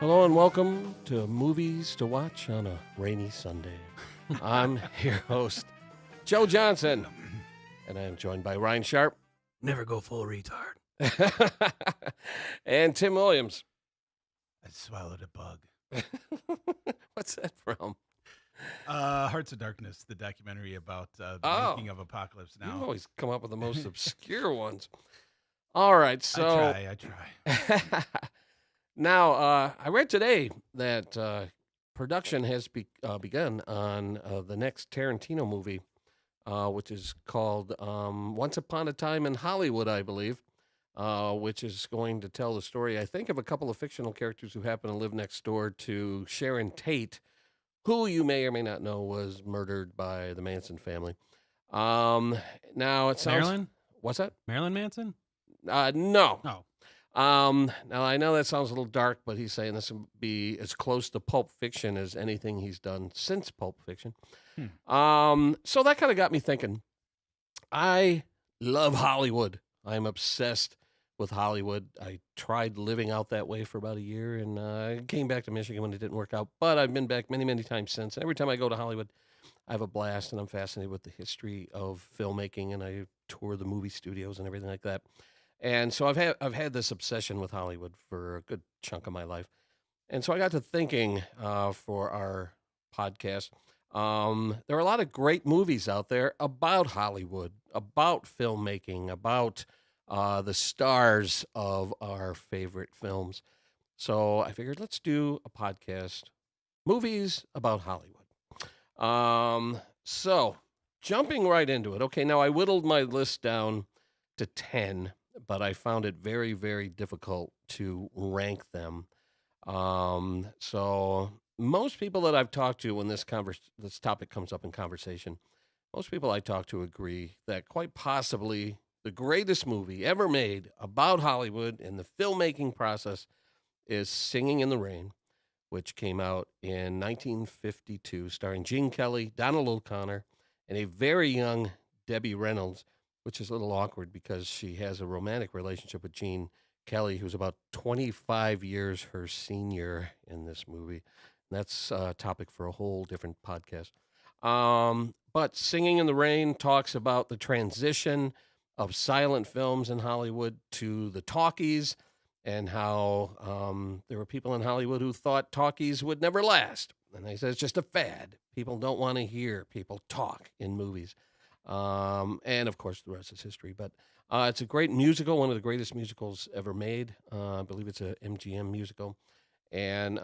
Hello and welcome to Movies to Watch on a Rainy Sunday. I'm your host, Joe Johnson, and I am joined by Ryan Sharp. Never go full retard. And Tim Williams. I swallowed a bug. What's that from? Hearts of Darkness, the documentary about the making of Apocalypse Now. You always come up with the most obscure ones. All right, so... I try. Now, I read today that production has begun on the next Tarantino movie, which is called Once Upon a Time in Hollywood, I believe, which is going to tell the story, I think, of a couple of fictional characters who happen to live next door to Sharon Tate, who you may or may not know was murdered by the Manson family. Now, it sounds... Marilyn? What's that? Marilyn Manson? No. Oh. Now I know that sounds a little dark, but he's saying this will be as close to Pulp Fiction as anything he's done since Pulp Fiction. So that kind of got me thinking. I love Hollywood. I'm obsessed with Hollywood. I tried living out that way for about a year and I came back to Michigan when it didn't work out, but I've been back many, many times since. Every time I go to Hollywood, I have a blast and I'm fascinated with the history of filmmaking and I tour the movie studios and everything like that. And so I've had this obsession with Hollywood for a good chunk of my life. And so I got to thinking for our podcast, there are a lot of great movies out there about Hollywood, about filmmaking, about the stars of our favorite films. So I figured let's do a podcast, movies about Hollywood. So jumping right into it. Okay, now I whittled my list down to 10. But I found it very, very difficult to rank them. So most people that I've talked to when this topic comes up in conversation, most people I talk to agree that quite possibly the greatest movie ever made about Hollywood and the filmmaking process is Singing in the Rain, which came out in 1952, starring Gene Kelly, Donald O'Connor, and a very young Debbie Reynolds, which is a little awkward because she has a romantic relationship with Gene Kelly, who's about 25 years her senior in this movie. And that's a topic for a whole different podcast. But Singing in the Rain talks about the transition of silent films in Hollywood to the talkies and how there were people in Hollywood who thought talkies would never last. And they said it's just a fad. People don't want to hear people talk in movies. And of course, the rest is history. But it's a great musical, one of the greatest musicals ever made. I believe it's a MGM musical. And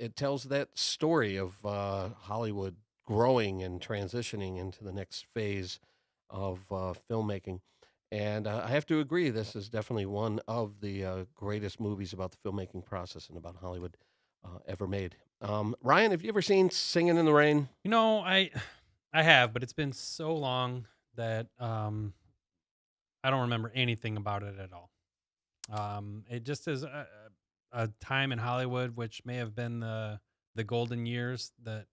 it tells that story of Hollywood growing and transitioning into the next phase of filmmaking. And I have to agree, this is definitely one of the greatest movies about the filmmaking process and about Hollywood ever made. Ryan, have you ever seen Singing in the Rain? You know, I have, but it's been so long that I don't remember anything about it at all. It just is a time in Hollywood which may have been the golden years that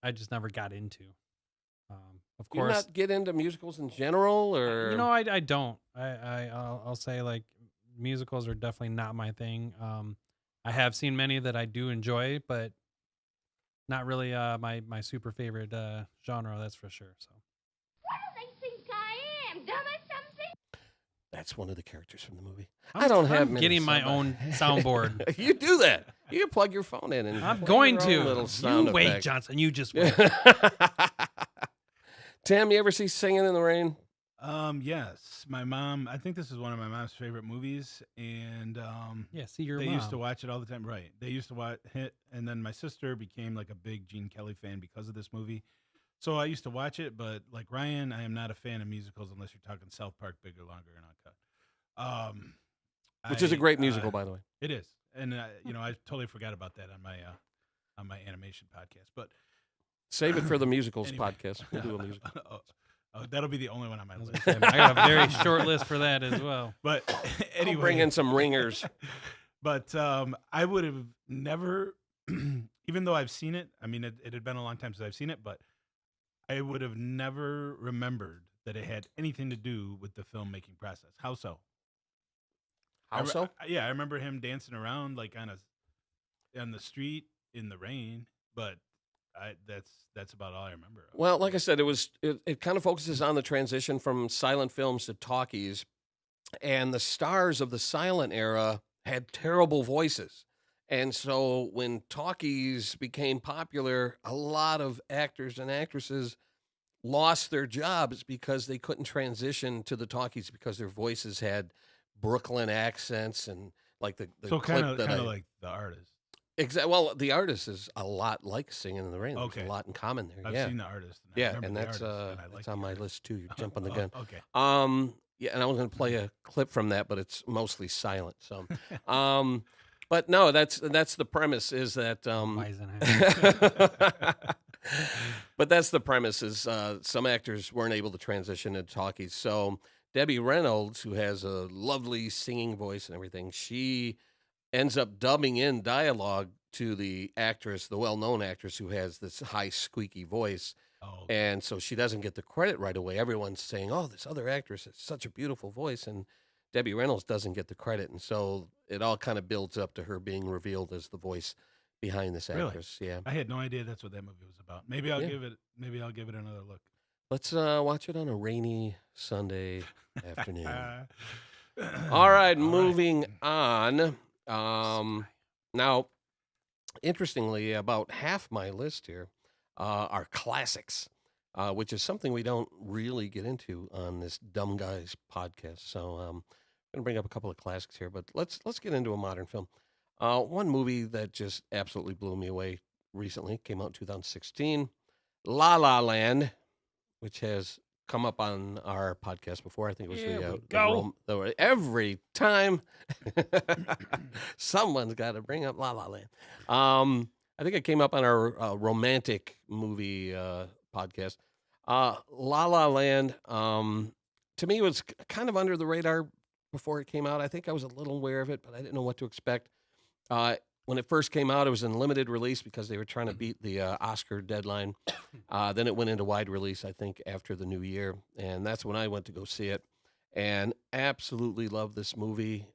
I just never got into. Of Do you course, not get into musicals in general, or you know, I don't. I'll say like musicals are definitely not my thing. I have seen many that I do enjoy, but not really my super favorite genre, that's for sure. So What do they think I am? Dumb or something? That's one of the characters from the movie. I'm getting my own soundboard. You do that. You can plug your phone in and I'm play going your own to. little sound You wait, effect. Johnson. You just wait. Tim, you ever see Singing in the Rain? Yes. My mom, I think this is one of my mom's favorite movies. And Yeah, see your they mom. used to watch it all the time. Right. They used to watch it. And then my sister became like a big Gene Kelly fan because of this movie. So I used to watch it, but like Ryan, I am not a fan of musicals unless you're talking South Park, Bigger, Longer, and Uncut. Which is a great musical, by the way. It is, and you know, I totally forgot about that on my animation podcast. But Save it for the musicals anyway. podcast. We'll do a musical. That'll be the only one on my list. I got a very short list for that as well. But anyway, I'll bring in some ringers. But I would have never, even though I've seen it. I mean, it had been a long time since I've seen it, but I would have never remembered that it had anything to do with the filmmaking process. How so? How so? Yeah, I remember him dancing around like on a on the street in the rain, but that's about all I remember. Well, like I said, it kind of focuses on the transition from silent films to talkies, and the stars of the silent era had terrible voices. And so when talkies became popular, a lot of actors and actresses lost their jobs because they couldn't transition to the talkies because their voices had Brooklyn accents and like the So clip kind that of I like the artist. well, the artist is a lot like Singing in the Rain. There's Okay. a lot in common there. I've yeah. seen the artist. And I Yeah, remember and the that's artist, and I that's like on the my artist. list too. You're jumping the gun. Okay. Yeah, and I was going to play a clip from that, but it's mostly silent. So, but no, that's the premise is that but that's the premise is some actors weren't able to transition into talkies. So Debbie Reynolds, who has a lovely singing voice and everything, she ends up dubbing in dialogue to the actress, the well-known actress who has this high squeaky voice. Oh, And so she doesn't get the credit right away. Everyone's saying, "Oh, this other actress has such a beautiful voice," and Debbie Reynolds doesn't get the credit. And so it all kind of builds up to her being revealed as the voice behind this Really? actress. Yeah. I had no idea that's what that movie was about. Maybe I'll Yeah. give it another look. Let's watch it on a rainy Sunday afternoon. All right, moving on. Now, interestingly, about half my list here are classics, which is something we don't really get into on this Dumb Guys podcast. So I'm going to bring up a couple of classics here, but let's get into a modern film. One movie that just absolutely blew me away recently came out in 2016, La La Land, which has come up on our podcast before. I think it was every time someone's got to bring up La La Land. I think it came up on our romantic movie podcast. La La Land, to me, was kind of under the radar before it came out. I think I was a little aware of it, but I didn't know what to expect. When it first came out, it was in limited release because they were trying to beat the Oscar deadline. Then it went into wide release, I think, after the new year. And that's when I went to go see it. And absolutely love this movie.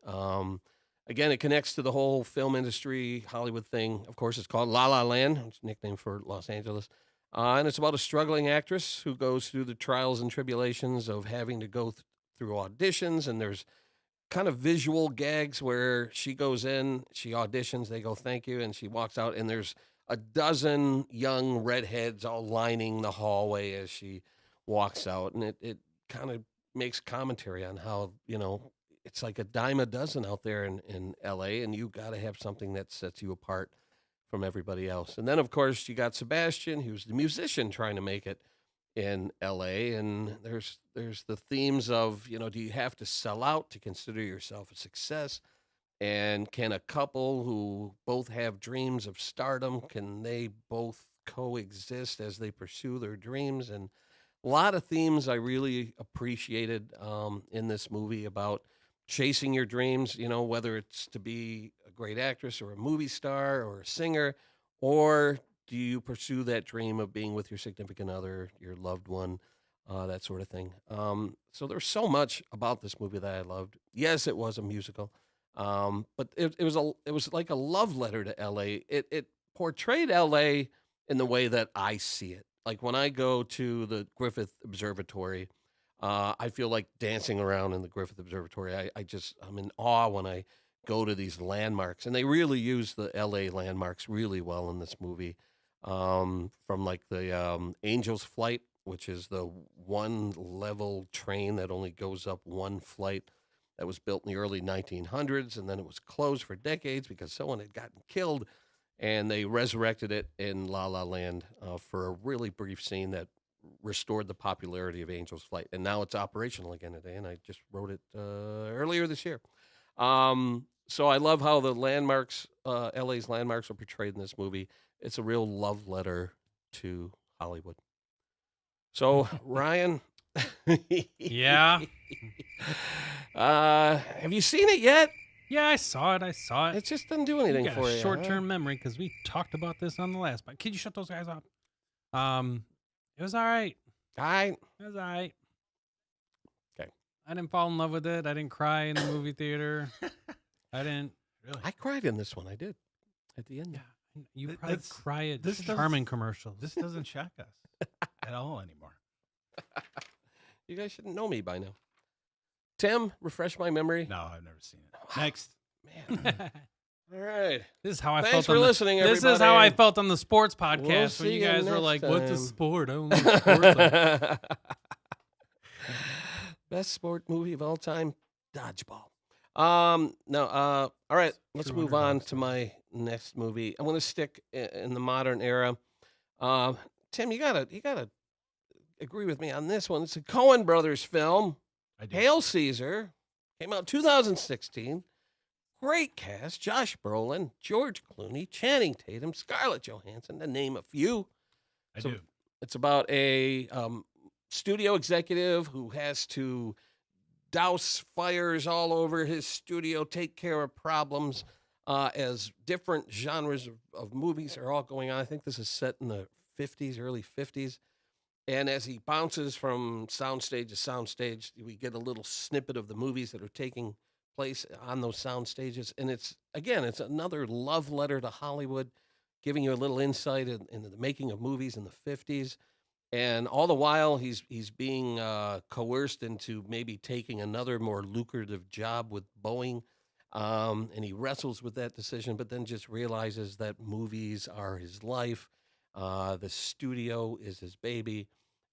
Again, it connects to the whole film industry, Hollywood thing. Of course, it's called La La Land. It's a nickname for Los Angeles. And it's about a struggling actress who goes through the trials and tribulations of having to go through auditions. And there's kind of visual gags where she goes in, she auditions, they go, "Thank you," and she walks out, and there's a dozen young redheads all lining the hallway as she walks out. And it kind of makes commentary on how, it's like a dime a dozen out there in LA, and you got to have something that sets you apart from everybody else. And then, of course, you got Sebastian, who's the musician trying to make it in LA, and there's the themes of, do you have to sell out to consider yourself a success? And can a couple who both have dreams of stardom, can they both coexist as they pursue their dreams? And a lot of themes I really appreciated in this movie about chasing your dreams, whether it's to be a great actress or a movie star or a singer, or do you pursue that dream of being with your significant other, your loved one, that sort of thing? So there's so much about this movie that I loved. Yes, it was a musical, but it was like a love letter to L.A. It portrayed L.A. in the way that I see it. Like when I go to the Griffith Observatory, I feel like dancing around in the Griffith Observatory. I'm in awe when I go to these landmarks, and they really use the L.A. landmarks really well in this movie. From like the Angel's Flight, which is the one level train that only goes up one flight, that was built in the early 1900s, and then it was closed for decades because someone had gotten killed, and they resurrected it in La La Land for a really brief scene that restored the popularity of Angel's Flight, and now it's operational again today, and I just wrote it earlier this year. So I love how the landmarks, LA's landmarks, are portrayed in this movie. It's a real love letter to Hollywood. So, Ryan. Yeah. Have you seen it yet? Yeah, I saw it. It just doesn't do anything You got for a you. short-term memory because we talked about this on the last. But could you shut those guys up? It was all right. All right. It was all right. Okay. I didn't fall in love with it. I didn't cry in the movie theater. I didn't. Really? I cried in this one. I did. At the end. Yeah, you Th- probably that's- cry at this does- Charmin commercials. This doesn't shock us at all anymore. You guys shouldn't know me by now. Tim, refresh my memory. No, I've never seen it. Next. Man. All right. This is how I Thanks felt. for on listening, This is how I everybody. felt on the sports podcast when see you you guys were next like, "What's a time." sport? I don't know what sports are." Best sport movie of all time, Dodgeball. No, all right, let's move on to my next movie. I'm going to stick in the modern era. Tim, you gotta agree with me on this one. It's a Coen Brothers film. I do. Hail Caesar came out 2016. Great cast: Josh Brolin, George Clooney, Channing Tatum, Scarlett Johansson, to name a few. I So- do. It's about a studio executive who has to douse fires all over his studio, take care of problems as different genres of movies are all going on. I think this is set in the 50s, early 50s. And as he bounces from soundstage to soundstage, we get a little snippet of the movies that are taking place on those sound stages. And it's another love letter to Hollywood, giving you a little insight into the making of movies in the 50s. And all the while, he's being coerced into maybe taking another more lucrative job with Boeing. And he wrestles with that decision, but then just realizes that movies are his life. The studio is his baby.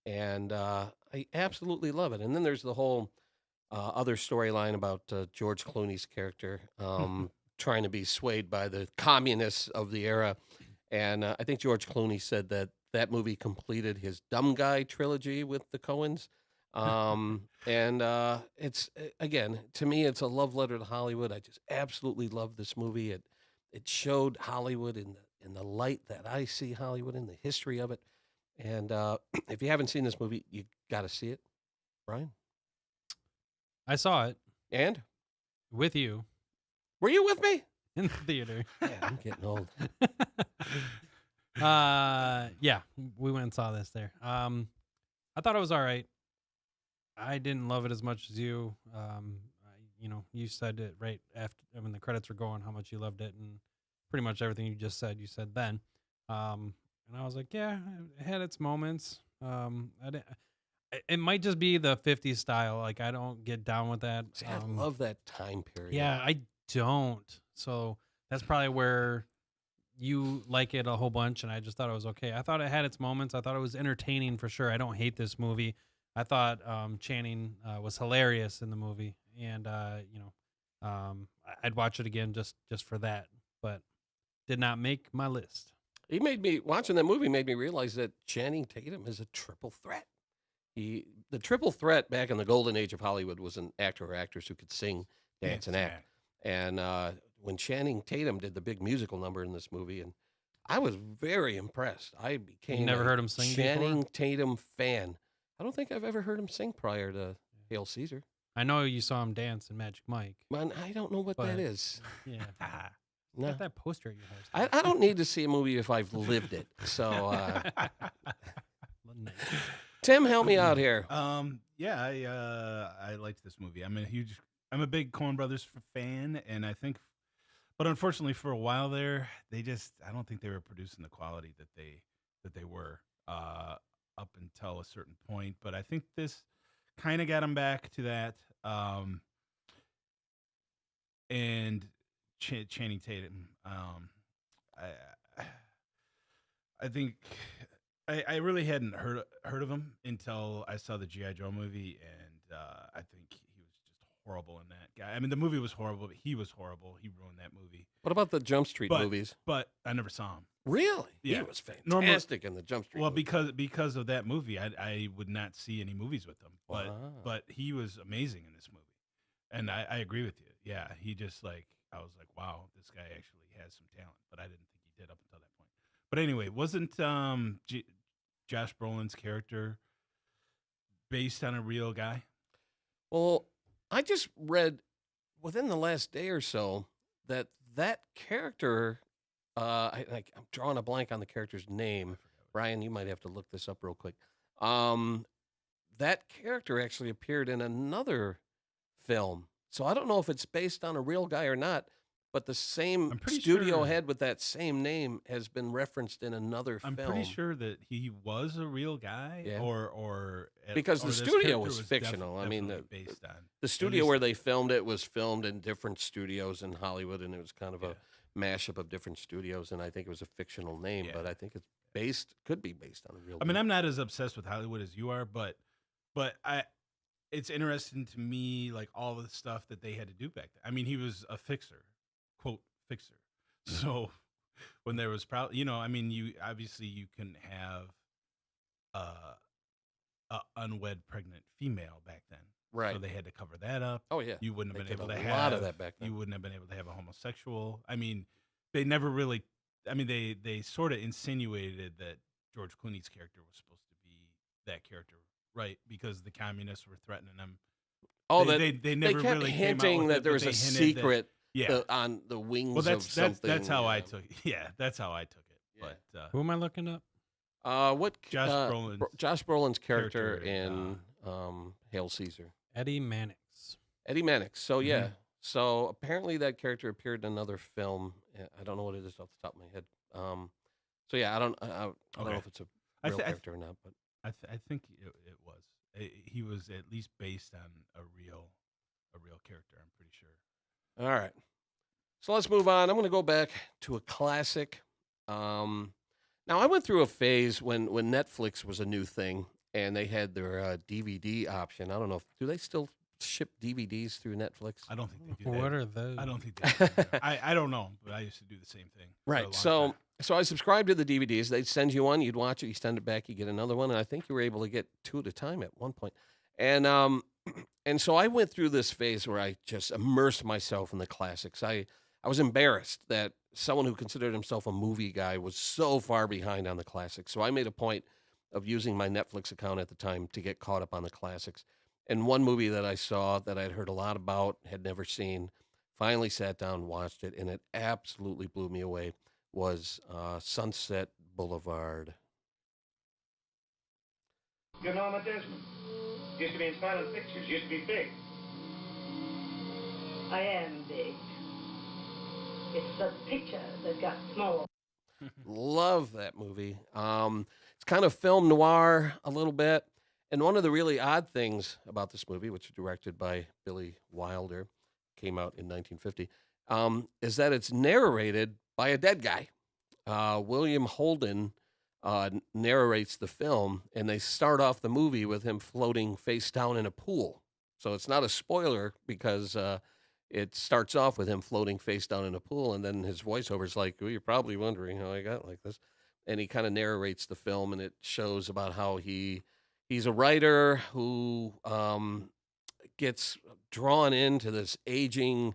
And I absolutely love it. And then there's the whole other storyline about George Clooney's character trying to be swayed by the communists of the era. And I think George Clooney said that movie completed his Dumb Guy trilogy with the Coens. And it's, again, to me, it's a love letter to Hollywood. I just absolutely love this movie. It showed Hollywood in the light that I see Hollywood in, the history of it. And if you haven't seen this movie, you got to see it. Brian? I saw it And? with you Were you with me? in the theater. Yeah, I'm getting old. Yeah, we went and saw this there. I thought it was all right. I didn't love it as much as you. You said it right after when the credits were going, how much you loved it, and pretty much everything you just said, you said then. And I was like, yeah, it had its moments. It might just be the 50s style. Like, I don't get down with that. See, I love that time period. Yeah, I don't. So that's probably where you like it a whole bunch, and I just thought it was okay. I thought it had its moments. I thought it was entertaining for sure. I don't hate this movie. I thought Channing was hilarious in the movie, and I'd watch it again just for that. But did not make my list. Watching that movie made me realize that Channing Tatum is a triple threat. The triple threat back in the golden age of Hollywood was an actor or actress who could sing, dance, and act. And when Channing Tatum did the big musical number in this movie, and I was very impressed. I became never a heard him sing Channing before? Tatum fan. I don't think I've ever heard him sing prior to Hail Caesar. I know you saw him dance in Magic Mike. Man, I don't know what that But- is. Yeah, No. got that poster at your house. I don't need to see a movie if I've lived it. So, Nice. Tim, help me out here. Yeah, I liked this movie. I'm a big Coen Brothers fan, and I think, but unfortunately, for a while there, I don't think they were producing the quality that they were up until a certain point. But I think this kind of got them back to that. And Channing Tatum, I think I really hadn't heard of him until I saw the G.I. Joe movie, and I think he was just horrible in that guy. I mean, the movie was horrible, but he was horrible. He ruined that movie. What about the Jump Street movies? But I never saw him. Really? Yeah. He was fantastic in the Jump Street Well, movies. because of that movie, I would not see any movies with him. But Wow. but he was amazing in this movie, and I agree with you. Yeah, he just I was like, wow, this guy actually has some talent. But I didn't think he did up until that point. But anyway, wasn't Josh Brolin's character based on a real guy? Well, I just read within the last day or so that character, I'm drawing a blank on the character's name. Brian, you might have to look this up real quick. That character actually appeared in another film. So I don't know if it's based on a real guy or not, but the same I'm pretty studio sure- head with that same name has been referenced in another I'm film. pretty sure that he was a real guy, Yeah. or Because the this studio character was fictional. I mean, definitely based on The studio least- where they filmed it was filmed in different studios in Hollywood, and it was kind of Yeah. a mashup of different studios. And I think it was a fictional name, but Yeah. I think it's could be based on a real. I mean, dude. I'm not as obsessed with Hollywood as you are, but it's interesting to me, like all the stuff that they had to do back then. I mean, he was a fixer, quote fixer. So when there was probably, I mean, you obviously you couldn't have a unwed pregnant female back then, Right. So they had to cover that up. Oh yeah. You wouldn't They have been did able a to lot have of that back then. You wouldn't have been able to have a homosexual. I mean, they never really. I mean, they sort of insinuated that George Clooney's character was supposed to be that character, right? Because the communists were threatening him. Oh, they never kept really hinting came out with that it, there but was they a hinted secret Yeah. on the wings Well, of something. that's how I yeah. took. Yeah, that's how I took it. Yeah. But Who am I looking up? What Josh Brolin's Josh Brolin's character character in in, Hail Caesar. Eddie Mannix. Eddie Mannix. So yeah. Mhm. So apparently that character appeared in another film. I don't know what it is off the top of my head. So yeah, I don't know Okay. if it's a I real thi- I th- character or not, but I think it was. He was at least based on a real character. I'm pretty sure. all right. So let's move on. I'm going to go back to a classic. Now I went through a phase when Netflix was a new thing and they had their DVD option. I don't know do they still ship DVDs through Netflix? I don't think they do. What that. are those? I don't think they do. I don't know, but I used to do the same thing. for a Right. long So time. so I subscribed to the DVDs. They'd send you one, you'd watch it, you send it back, you get another one, and I think you were able to get 2 at a time at one point. And and so I went through this phase where I just immersed myself in the classics. I was embarrassed that someone who considered himself a movie guy was so far behind on the classics. So I made a point of using my Netflix account at the time to get caught up on the classics. And one movie that I saw that I'd heard a lot about, had never seen, finally sat down, watched it, and it absolutely blew me away, was Sunset Boulevard. You're Norma Desmond. Used to be in silent pictures. Used to be big. I am big. It's the picture that got small. Love that movie. It's kind of film noir a little bit. And one of the really odd things about this movie, which was directed by Billy Wilder, came out in 1950, is that it's narrated by a dead guy. William Holden narrates the film, and they start off the movie with him floating face down in a pool. So it's not a spoiler because it starts off with him floating face down in a pool, and then his voiceover is like, well, you're probably wondering how I got like this. And he kind of narrates the film, and it shows about how he's a writer who gets drawn into this aging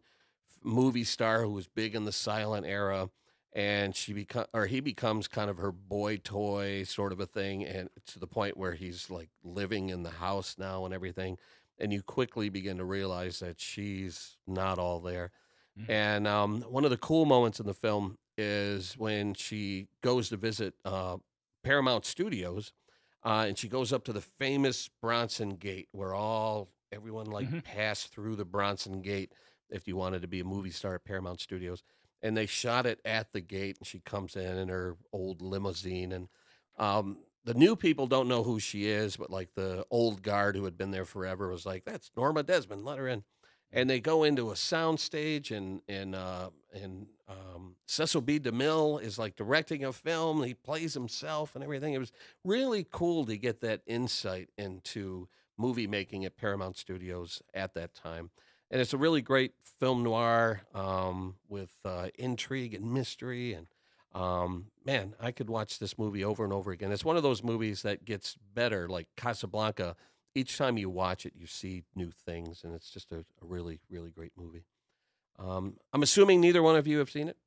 movie star who was big in the silent era, and he becomes kind of her boy toy sort of a thing, and to the point where he's like living in the house now and everything. And you quickly begin to realize that she's not all there. And one of the cool moments in the film is when she goes to visit Paramount Studios, and she goes up to the famous Bronson Gate, where everyone passed through the Bronson Gate if you wanted to be a movie star at Paramount Studios. And they shot it at the gate, and she comes in her old limousine, and the new people don't know who she is, but like the old guard who had been there forever was like, "That's Norma Desmond, let her in." And they go into a sound stage, and Cecil B. DeMille is like directing a film. He plays himself and everything. It was really cool to get that insight into movie making at Paramount Studios at that time. And it's a really great film noir with intrigue and mystery. And man, I could watch this movie over and over again. It's one of those movies that gets better, like Casablanca. Each time you watch it, you see new things, and it's just a really, really great movie. I'm assuming neither one of you have seen it?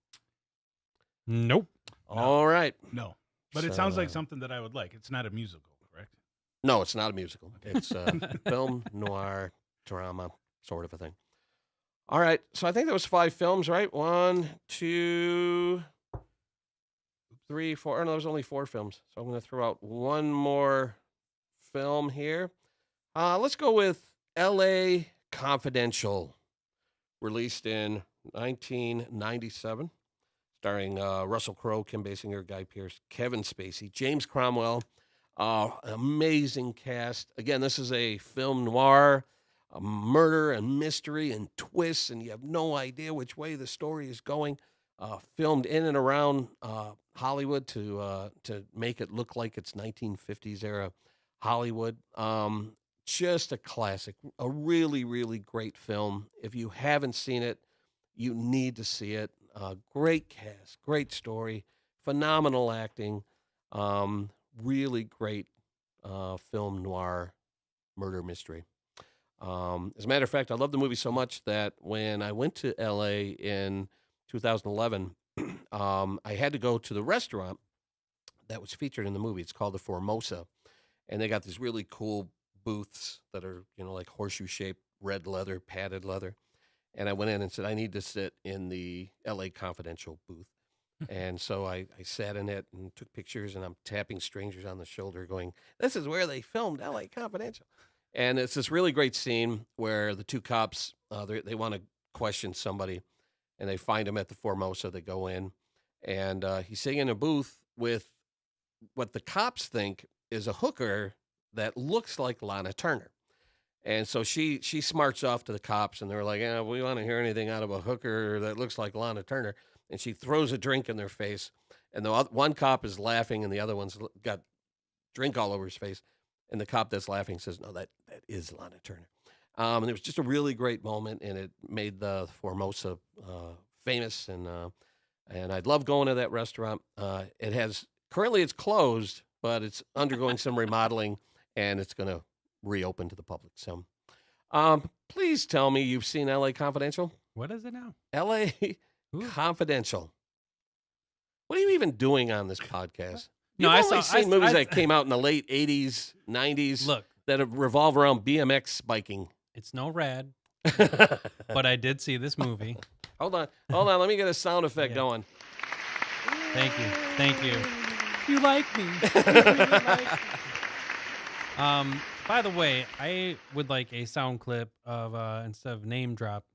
Nope. No. All right. No, but it sounds like So- something that I would like. It's not a musical, correct? No, it's not a musical. It's film, noir, drama, sort of a thing. All right. So I think that was 5 films, right? 1, 2, 3, 4. Oh, no, there was only 4 films. So I'm going to throw out one more film here. Let's go with L.A. Confidential, released in 1997, starring Russell Crowe, Kim Basinger, Guy Pearce, Kevin Spacey, James Cromwell. An amazing cast. Again, this is a film noir, a murder and mystery and twists, and you have no idea which way the story is going. Filmed in and around Hollywood to make it look like it's 1950s era Hollywood. Just a classic, a really, really great film. If you haven't seen it, you need to see it. Great cast, great story, phenomenal acting. Really great film noir murder mystery. As a matter of fact, I love the movie so much that when I went to LA in 2011, I had to go to the restaurant that was featured in the movie. It's called the Formosa, and they got these really cool booths that are, like horseshoe shaped, red leather, padded leather. And I went in and said, I need to sit in the LA Confidential booth. And so I sat in it and took pictures, and I'm tapping strangers on the shoulder going, this is where they filmed LA Confidential. And it's this really great scene where the two cops, they want to question somebody, and they find him at the Formosa. They go in, and he's sitting in a booth with what the cops think is a hooker that looks like Lana Turner. And so she smarts off to the cops, and they're like, we want to hear anything out of a hooker that looks like Lana Turner. And she throws a drink in their face, and the one cop is laughing, and the other one's got drink all over his face. And the cop that's laughing says, no, that is Lana Turner. And it was just a really great moment, and it made the Formosa famous. And I'd love going to that restaurant. Currently it's closed, but it's undergoing some remodeling, and it's going to reopen to the public. So please tell me you've seen LA Confidential. What is it now? LA Confidential. What are you even doing on this podcast? No, You've only seen movies that came out in the late 80s, 90s. Look, that revolve around BMX biking. It's no rad, but I did see this movie. Hold on. Let me get a sound effect going. Thank you. You like me. You really like me. By the way, I would like a sound clip of instead of name drop,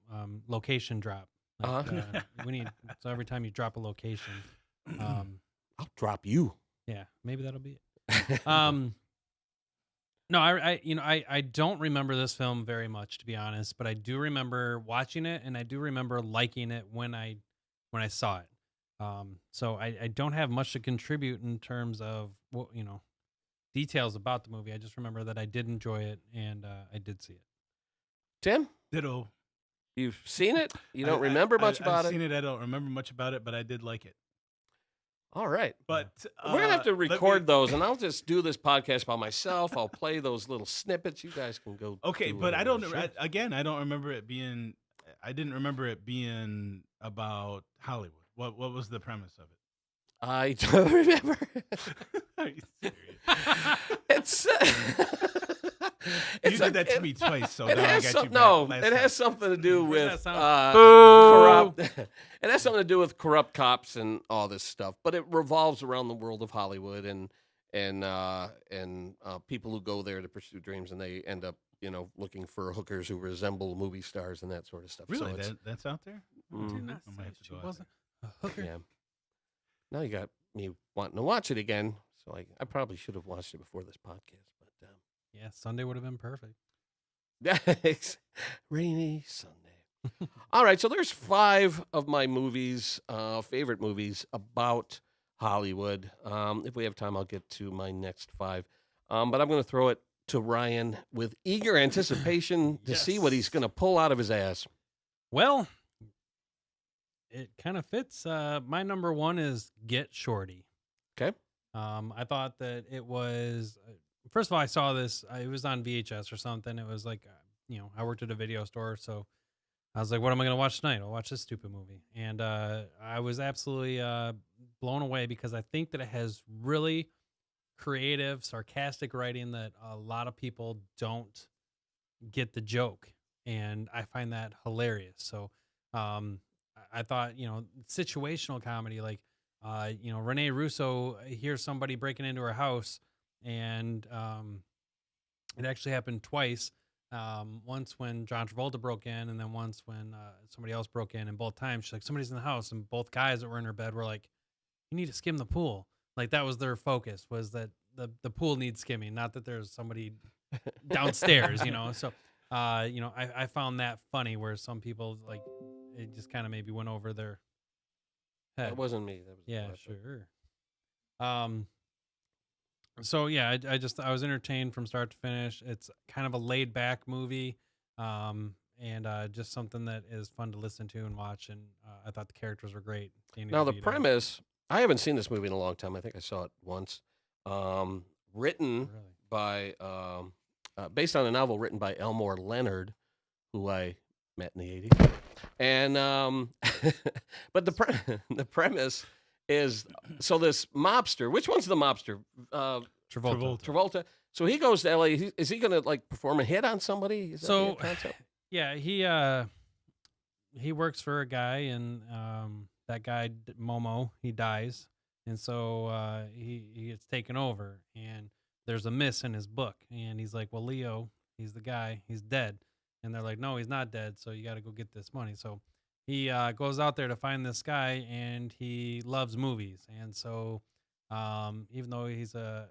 location drop. We need so every time you drop a location, I'll drop you. Yeah, maybe that'll be it. No, I don't remember this film very much, to be honest, but I do remember watching it, and I do remember liking it when I saw it. So I don't have much to contribute in terms of details about the movie. I just remember that I did enjoy it, and I did see it. Tim? Ditto. You've seen it? You don't remember much about it? I've seen it. I don't remember much about it, but I did like it. All right. But we're going to have to record those, and I'll just do this podcast by myself. I'll play those little snippets. You guys can go. Okay, but I don't remember it being, I didn't remember it being about Hollywood. What was the premise of it? I don't remember. Are you serious? It's you did that to me twice, so now I got you back. No, it has something to do with corrupt. It has something to do with corrupt cops and all this stuff. But it revolves around the world of Hollywood and people who go there to pursue dreams, and they end up, looking for hookers who resemble movie stars and that sort of stuff. Really, that's out there? I did not say she wasn't a hooker. Yeah. Now you got me wanting to watch it again, so I probably should have watched it before this podcast. But yeah, Sunday would have been perfect. Rainy Sunday. All right, so there's 5 of my movies, favorite movies about Hollywood. If we have time, I'll get to my next 5. But I'm going to throw it to Ryan with eager anticipation to see what he's going to pull out of his ass. Well, it kind of fits. My number 1 is Get Shorty. Okay. I thought that it was, first of all, I saw this, it was on VHS or something. It was like, I worked at a video store, so I was like, what am I going to watch tonight? I'll watch this stupid movie. And I was absolutely blown away because I think that it has really creative, sarcastic writing that a lot of people don't get the joke. And I find that hilarious. So I thought, situational comedy, like, Rene Russo hears somebody breaking into her house, and it actually happened twice. Once when John Travolta broke in, and then once when somebody else broke in. And both times she's like, somebody's in the house, and both guys that were in her bed were like, you need to skim the pool. Like that was their focus, was that the pool needs skimming, not that there's somebody downstairs, So, I found that funny where some people like it just kind of maybe went over their head. That wasn't me. That was Yeah, sure. So yeah, I was entertained from start to finish. It's kind of a laid back movie, and just something that is fun to listen to and watch. And I thought the characters were great. Danny Now, the DeVito. premise, I haven't seen this movie in a long time. I think I saw it once. Written Really? by, based on a novel written by Elmore Leonard, who I met in the 80s. And, but the premise is, so this mobster, which one's the mobster? Travolta. Travolta. So he goes to LA. Is he going to like perform a hit on somebody? Is that the concept? Yeah, he works for a guy, and that guy Momo, he dies, and so he gets taken over, and there's a miss in his book, and he's like, well, Leo, he's the guy, he's dead, and they're like, no, he's not dead, so you got to go get this money. So he goes out there to find this guy, and he loves movies, and so even though he's a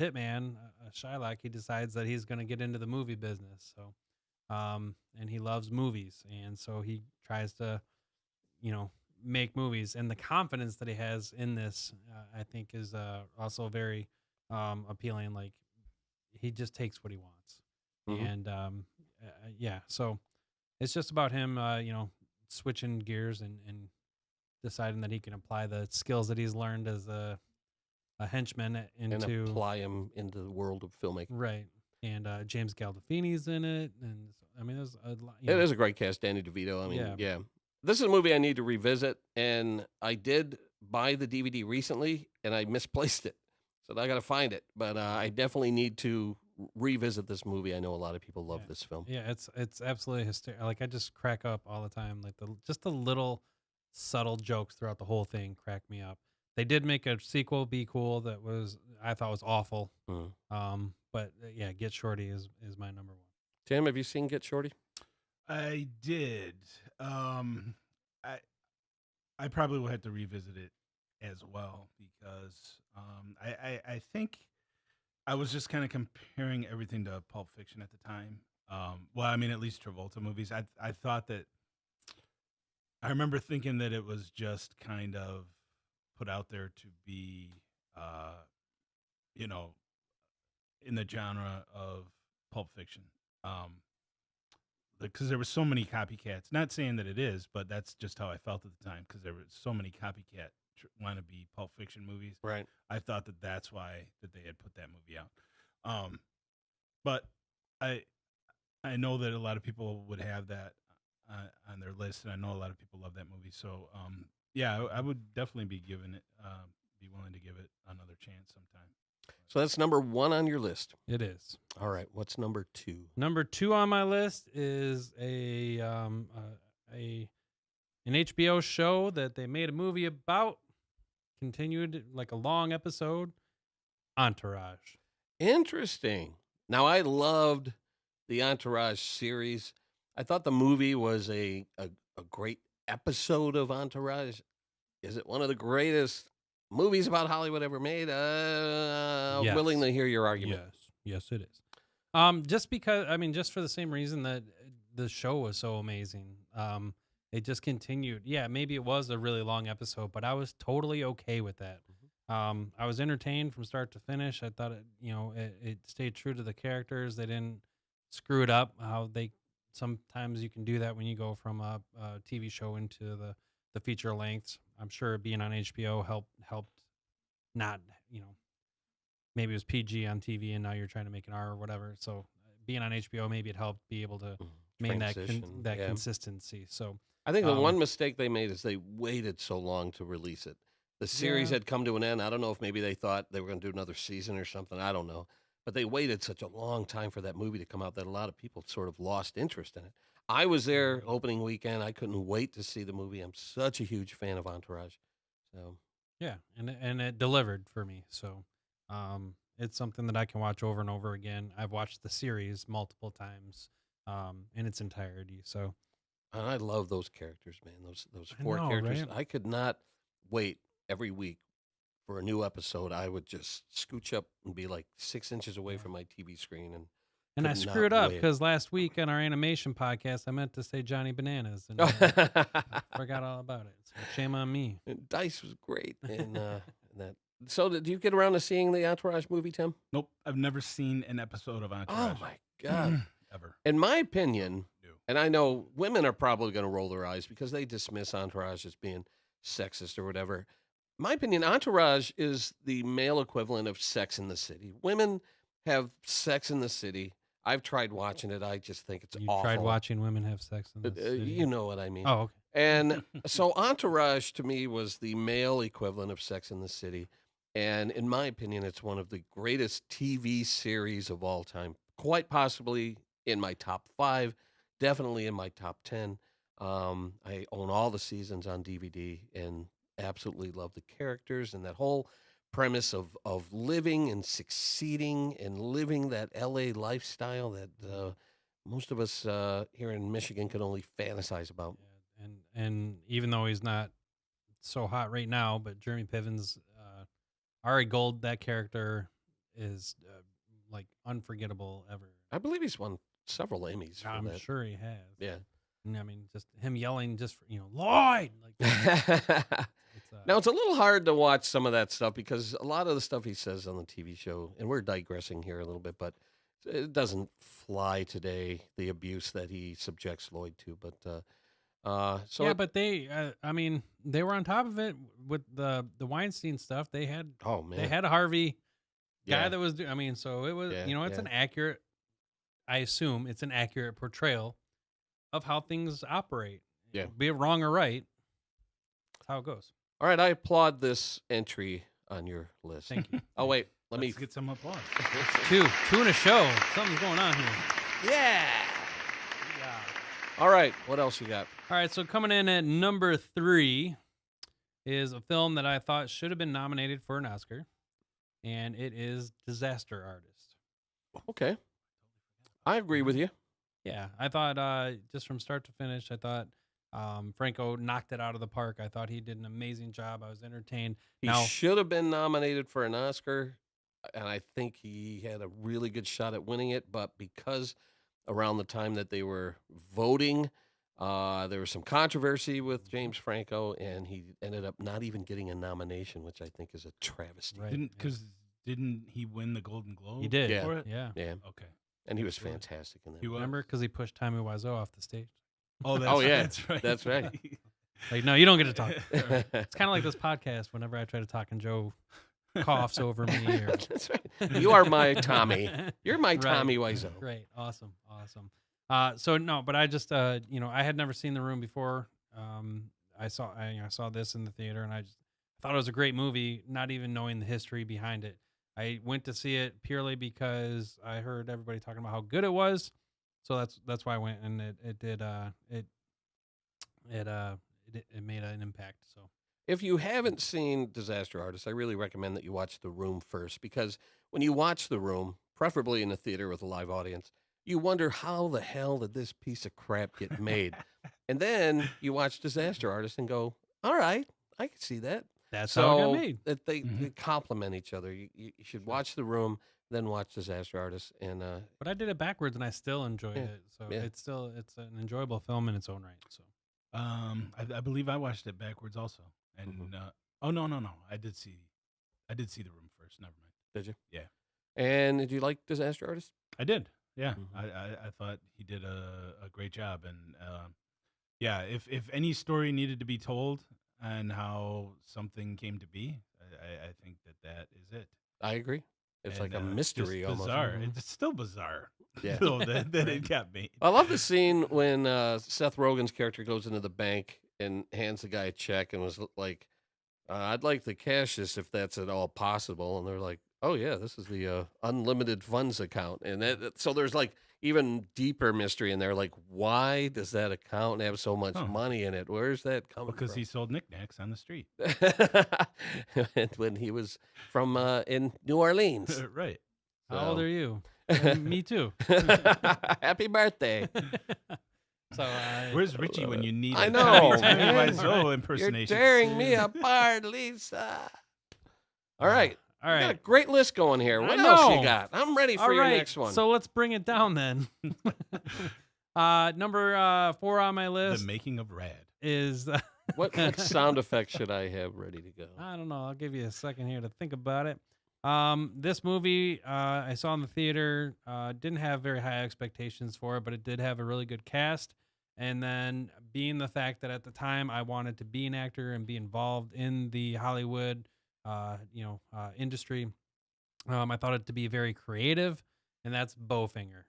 hitman, a Shylock, he decides that he's going to get into the movie business. So and he loves movies, and so he tries to make movies, and the confidence that he has in this I think is also very appealing. Like he just takes what he wants. Mhm. And yeah, so it's just about him switching gears and deciding that he can apply the skills that he's learned as a henchman And into apply him into the world of filmmaking. right. And James Gandolfini's in it, and I mean, there's a lot. It is a great cast, Danny DeVito. I mean, Yeah. yeah. This is a movie I need to revisit, and I did buy the DVD recently, and I misplaced it, so I got to find it. But I definitely need to revisit this movie. I know a lot of people love this film. Yeah, it's absolutely hysterical. Like I just crack up all the time. Like just the little subtle jokes throughout the whole thing crack me up. They did make a sequel, Be Cool, that I thought was awful. Mhm. But yeah, Get Shorty is my number one. Tim, have you seen Get Shorty? I did. I probably will have to revisit it as well because I think I was just kind of comparing everything to Pulp Fiction at the time. Well, I mean, at least Travolta movies. I thought that I remember thinking that it was just kind of put out there to be, you know, in the genre of Pulp Fiction. Because there were so many copycats. Not saying that it is, but that's just how I felt at the time. Because there were so many copycat wannabe Pulp Fiction movies. Right. I thought that that's why that they had put that movie out. But I know that a lot of people would have that on their list, and I know a lot of people love that movie. So yeah, I would definitely be be willing to give it another chance sometime. So that's number one on your list. It is. All right. What's number two? Number two on my list is an HBO show that they made a movie about, continued like a long episode, Entourage. Interesting. Now, I loved the Entourage series. I thought the movie was a great episode of Entourage. Is it one of the greatest movies about Hollywood ever made? Yes. Willing to hear your argument. Yes, it is. Just because, I mean, just for the same reason that the show was so amazing. It just continued. Yeah, maybe it was a really long episode, but I was totally okay with that. I was entertained from start to finish. I thought it stayed true to the characters. They didn't screw it up. How they sometimes you can do that when you go from a TV show into the feature lengths. I'm sure being on HBO helped not, maybe it was PG on TV and now you're trying to make an R or whatever. So being on HBO, maybe it helped be able to maintain that yeah. consistency. So I think the one mistake they made is they waited so long to release it. The series had come to an end. I don't know if maybe they thought they were going to do another season or something. I don't know. But they waited such a long time for that movie to come out that a lot of people sort of lost interest in it. I was there opening weekend. I couldn't wait to see the movie. I'm such a huge fan of Entourage. So yeah, and it delivered for me. So it's something that I can watch over and over again. I've watched the series multiple times in its entirety. So And I love those characters, man. Those I 4 know, characters. right? I could not wait every week for a new episode. I would just scooch up and be like 6 inches away from my TV screen, and And I could not screwed up wait. because last week on our animation podcast, I meant to say Johnny Bananas and forgot all about it. So shame on me. And Dice was great, and that. So, did you get around to seeing the Entourage movie, Tim? Nope, I've never seen an episode of Oh Entourage. my God! Ever. In my opinion, No. and I know women are probably going to roll their eyes because they dismiss Entourage as being sexist or whatever. My opinion, Entourage is the male equivalent of Sex in the City. Women have Sex in the City. I've tried watching it. I just think it's You awful. tried watching women have sex in the city? You know what I mean. Oh, okay. And so Entourage to me was the male equivalent of Sex in the City. And in my opinion, it's one of the greatest TV series of all time. Quite possibly in my top 5, definitely in my top 10. I own all the seasons on DVD and absolutely love the characters and that whole premise of living and succeeding and living that LA lifestyle that most of us here in Michigan can only fantasize about. Yeah, and even though he's not so hot right now, but Jeremy Piven's Ari Gold, that character is like unforgettable ever. I believe he's won several Emmys for I'm that. sure he has. Yeah. And I mean, just him yelling, just for, Lloyd. Like, Now, it's a little hard to watch some of that stuff because a lot of the stuff he says on the TV show, and we're digressing here a little bit, but it doesn't fly today, the abuse that he subjects Lloyd to. But so yeah, but I mean, they were on top of it with the Weinstein stuff. They had oh man, they had a Harvey guy Yeah. that was. I mean, so it was. Yeah, It's yeah. an accurate. I assume it's an accurate portrayal of how things operate. Yeah. Be it wrong or right. That's how it goes. All right, I applaud this entry on your list. Thank you. Oh wait, let Let's me. get some applause. Two in a show. Something's going on here. Yeah. All right, what else you got? All right, so coming in at number 3 is a film that I thought should have been nominated for an Oscar, and it is Disaster Artist. Okay, I agree with you. Yeah, I thought just from start to finish, I thought Franco knocked it out of the park. I thought he did an amazing job. I was entertained. He Now, should have been nominated for an Oscar, and I think he had a really good shot at winning it. But because around the time that they were voting, there was some controversy with James Franco, and he ended up not even getting a nomination, which I think is a travesty. Right. Didn't he win the Golden Globe? he did. Yeah. For it? Yeah. Yeah, Okay. and he was Sure. fantastic in that. He was. Remember? Because he pushed Tommy Wiseau off the stage. Oh, Oh, yeah. That's right. That's right. Like, no, you don't get to talk. It's kind of like this podcast. Whenever I try to talk and Joe coughs over me. Or... That's right. You are my Tommy. You're my Right. Tommy Wiseau. Great. Awesome. So no, but I just I had never seen The Room before. I saw this in the theater, and I just thought it was a great movie, not even knowing the history behind it. I went to see it purely because I heard everybody talking about how good it was. So that's why I went, and it made an impact. So If you haven't seen Disaster Artist, I really recommend that you watch The Room first, because when you watch The Room, preferably in a theater with a live audience, you wonder how the hell did this piece of crap get made? And then you watch Disaster Artist and go, all right, I can see that. that's how it got So made. that they complement each other. You should watch The Room, then watch Disaster Artist. And But I did it backwards, and I still enjoyed Yeah. it. So Yeah. it's an enjoyable film in its own right. So I believe I watched it backwards also. And oh no, I did see The Room first. Never mind. did you? Yeah. And did you like Disaster Artist? I did. Yeah. Mhm. I thought he did a great job. And yeah, if any story needed to be told and how something came to be, I think that is it. I agree. It's like a And, mystery just almost. bizarre. Mhm. It's still bizarre. Yeah. though, that it got made. I love the scene when Seth Rogen's character goes into the bank and hands the guy a check and was like, I'd like to cash this if that's at all possible. And they're like, oh, yeah, this is the unlimited funds account. And so there's like even deeper mystery in there. Like, why does that account have so much money in it? Where's that coming Because from? he sold knickknacks on the street. When he was from in New Orleans. Right. How old So- are you? Me too. Happy birthday. So Where's Richie when you need I him? know, Tommy man. Wiseau You're impersonation. tearing me apart, Lisa. All right. all You got a right. great list going here. I What else you know. got? I'm ready for All your right. next one. So let's bring it down then. Number 4 on my The list making of Rad. is what sound effect should I have ready to go? I don't know. I'll give you a second here to think about it. This movie I saw in the theater. Didn't have very high expectations for it, but it did have a really good cast. And then being the fact that at the time I wanted to be an actor and be involved in the Hollywood, industry, I thought it to be very creative, and that's Bowfinger.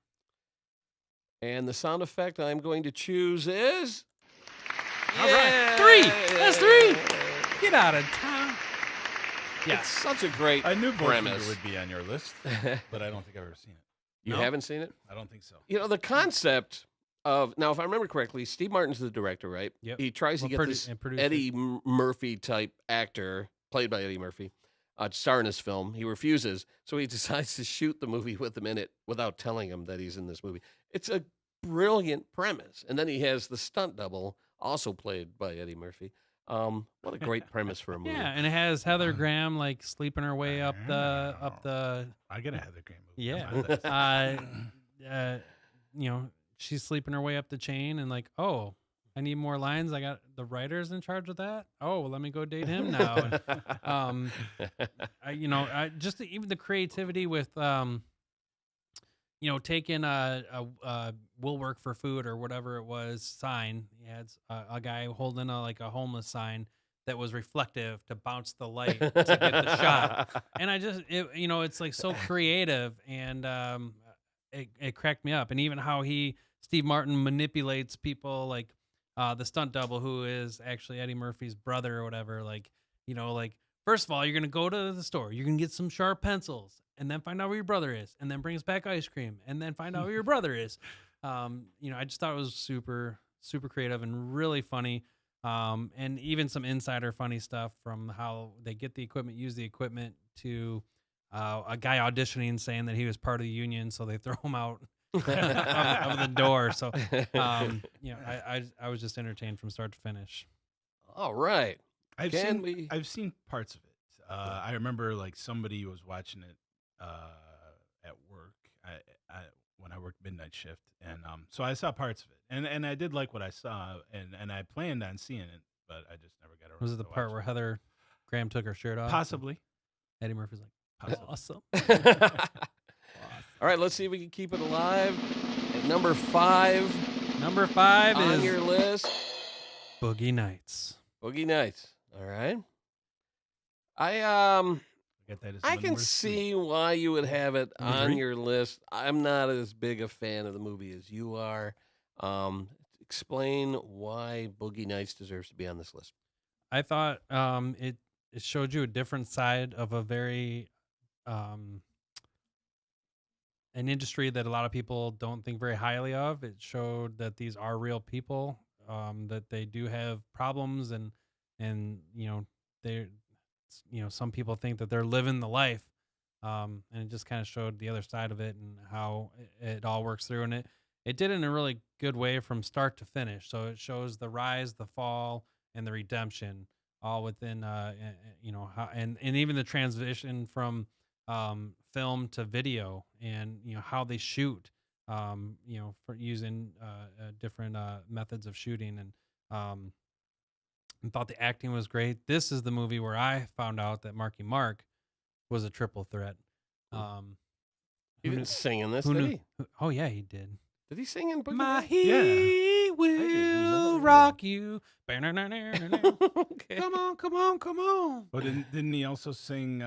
And the sound effect I'm going to choose is. All right. 3. That's 3. Get out of town. Yeah. It's such a great I knew premise. Bowfinger would be on your list, but I don't think I've ever seen it. You No? haven't seen it? I don't think so. You know, the concept of. Now, if I remember correctly, Steve Martin's the director, right? Yep. He tries to Well, get produ- this and producer. Eddie Murphy type actor, played by Eddie Murphy, to star in his film. He refuses, so he decides to shoot the movie with him in it without telling him that he's in this movie. It's a brilliant premise. And then he has the stunt double, also played by Eddie Murphy. What a great premise for a movie. Yeah, and it has Heather Graham like sleeping her way up the I get a Heather Graham movie. Yeah. on my list. She's sleeping her way up the chain and like, oh, I need more lines. I got the writer's in charge of that. Oh, well, let me go date him now. And, even the creativity with, taking a "will work for food" or whatever it was sign. He had a guy holding a homeless sign that was reflective to bounce the light to get the shot. And it's like so creative, and it cracked me up. And even how Steve Martin manipulates people, like the stunt double, who is actually Eddie Murphy's brother or whatever. First of all, you're gonna go to the store, you're gonna get some sharp pencils, and then find out where your brother is, and then bring us back ice cream, and then find out where your brother is. I just thought it was super, super creative and really funny. And even some insider funny stuff from how they get the equipment, use the equipment, to a guy auditioning saying that he was part of the union, so they throw him out of the door. So, I was just entertained from start to finish. All right. I've Can seen we- I've seen parts of it. I remember like somebody was watching it at work. I when I worked midnight shift, and so I saw parts of it, and I did like what I saw, and I planned on seeing it, but I just never got around. Was it the to part watch where Heather Graham took her shirt off? Possibly. Eddie Murphy's like, Possibly. awesome. All right, let's see if we can keep it alive. At number 5 Number 5 on is your list, Boogie Nights. Boogie Nights. All right. I Got that as I one can worth three. see why you would have it Number on 3? your list. I'm not as big a fan of the movie as you are. Explain why Boogie Nights deserves to be on this list. I thought it showed you a different side of a very an industry that a lot of people don't think very highly of. It showed that these are real people, that they do have problems, and some people think that they're living the life, and it just kind of showed the other side of it and how it all works through, and it did it in a really good way from start to finish. So it shows the rise, the fall, and the redemption all within how, and even the transition from film to video, and how they shoot, for using different methods of shooting, and thought the acting was great. This is the movie where I found out that Marky Mark was a triple threat. He Who didn't knew- sing in this, who did knew- he? Oh yeah, he did. Did he sing in Boogie My Nights? he not will know. rock you. Come Okay. on, come on, come on. Oh, didn't he also sing?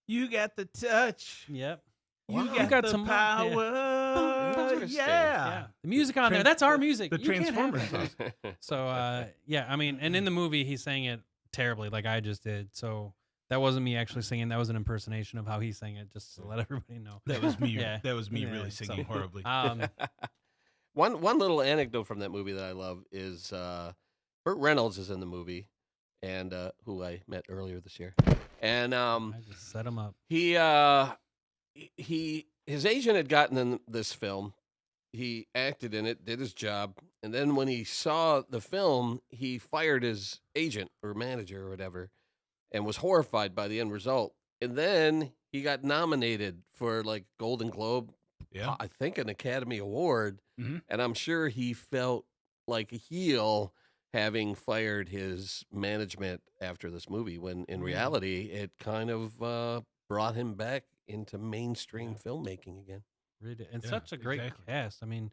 You got the touch. Yep. You Wow. got, got the some- power. Interesting. Yeah. The music on there, Trans- that's our music. The You can't have Transformers that. song. So, and in the movie, he sang it terribly, like I just did. So that wasn't me actually singing. That was an impersonation of how he sang it, just to let everybody know. That was me. Yeah. That was me Yeah, really so- singing horribly. One little anecdote from that movie that I love is Burt Reynolds is in the movie, and who I met earlier this year, and I just set him up. his agent had gotten in this film. He acted in it, did his job, and then when he saw the film, he fired his agent or manager or whatever, and was horrified by the end result. And then he got nominated for like Golden Globe, Yeah. I think an Academy Award, Mhm. and I'm sure he felt like a heel having fired his management after this movie, when in reality it kind of brought him back into mainstream filmmaking again. And Yeah, such a great exactly. cast. I mean,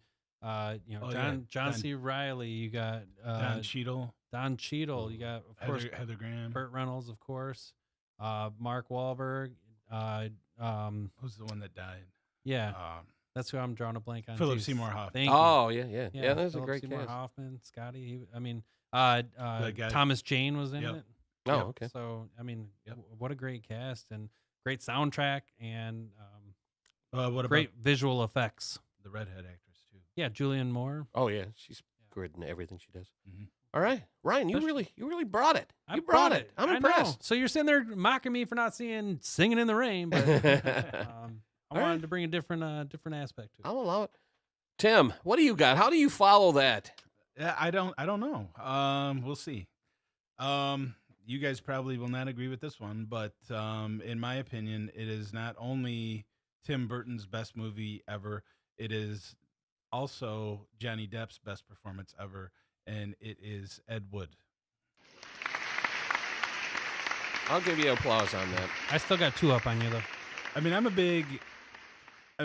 you know, Oh, yeah. John C. Riley. You got Don Cheadle, Don Cheadle. You got, of course, Heather Graham. Burt Reynolds, of course. Mark Wahlberg. Who's the one that died? Yeah, that's who I'm drawing a blank on. Philip Jeez. Seymour Hoffman. Thank you. Oh yeah. That's a Philip great Seymour cast. Hoffman, Scotty. I mean, guy- Thomas Jane was in Yep. it. Oh, Yep. okay. So I mean, Yep. what a great cast and great soundtrack and What great about visual effects. the redhead actress too? Yeah, Julianne Moore. Oh yeah, she's good in everything she does. Mhm. All right, Ryan, you really brought it. I You brought it. I'm I know. impressed. So you're sitting there mocking me for not seeing Singing in the Rain, but I All wanted right. to bring a different aspect to it. I'll allow it. Tim, what do you got? How do you follow that? Yeah, I don't know. We'll see. You guys probably will not agree with this one, but in my opinion, it is not only Tim Burton's best movie ever, it is also Johnny Depp's best performance ever, and it is Ed Wood. I'll give you applause on that. I still got 2 up on you though. I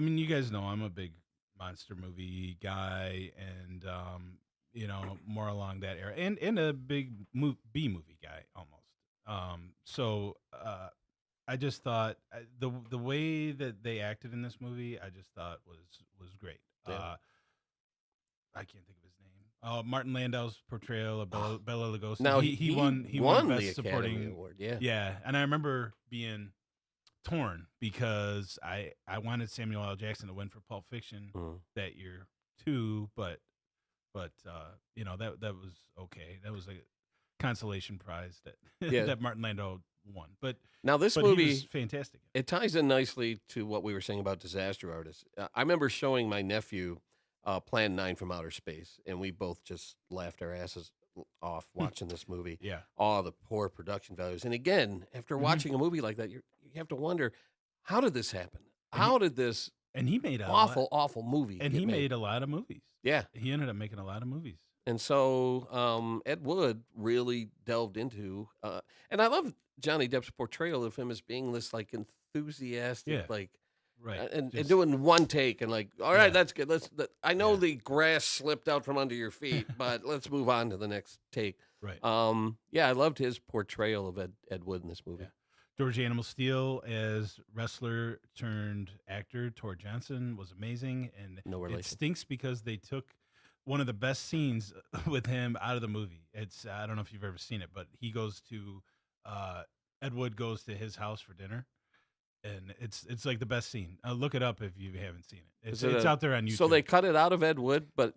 mean, you guys know I'm a big monster movie guy, and more along that era, and a big B movie guy almost. So I just thought the way that they acted in this movie, I just thought was great. Yeah. I can't think of his name. Martin Landau's portrayal of Bela Lugosi. Now he won the Best Academy Supporting Award. Yeah. Yeah, and I remember being torn because I wanted Samuel L. Jackson to win for Pulp Fiction Mhm. that year too, but that was okay. That was a consolation prize that Yeah. that Martin Landau won. But Now this but he movie, was fantastic. it ties in nicely to what we were saying about disaster artists. I remember showing my nephew Plan 9 from Outer Space, and we both just laughed our asses off watching this movie. Yeah. All the poor production values. And again, after watching a movie like that, you have to wonder, how did this happen? How did this And he made a awful movie and get he made? made a lot of movies. Yeah. He ended up making a lot of movies. And so Ed Wood really delved into, and I love Johnny Depp's portrayal of him as being this like enthusiastic, Yeah. like, Right. and Just- doing one take and like, all right, Yeah. that's good. I know Yeah. the grass slipped out from under your feet, but let's move on to the next take. Right. Yeah, I loved his portrayal of Ed Wood in this movie. Yeah. George Animal Steel as wrestler turned actor Tor Johnson was amazing, and No it relation. stinks because they took one of the best scenes with him out of the movie. It's I don't know if you've ever seen it, but he goes to Ed Wood goes to his house for dinner, and it's like the best scene. Look it up if you haven't seen it. Is It's it out there on YouTube. So they cut it out of Ed Wood, but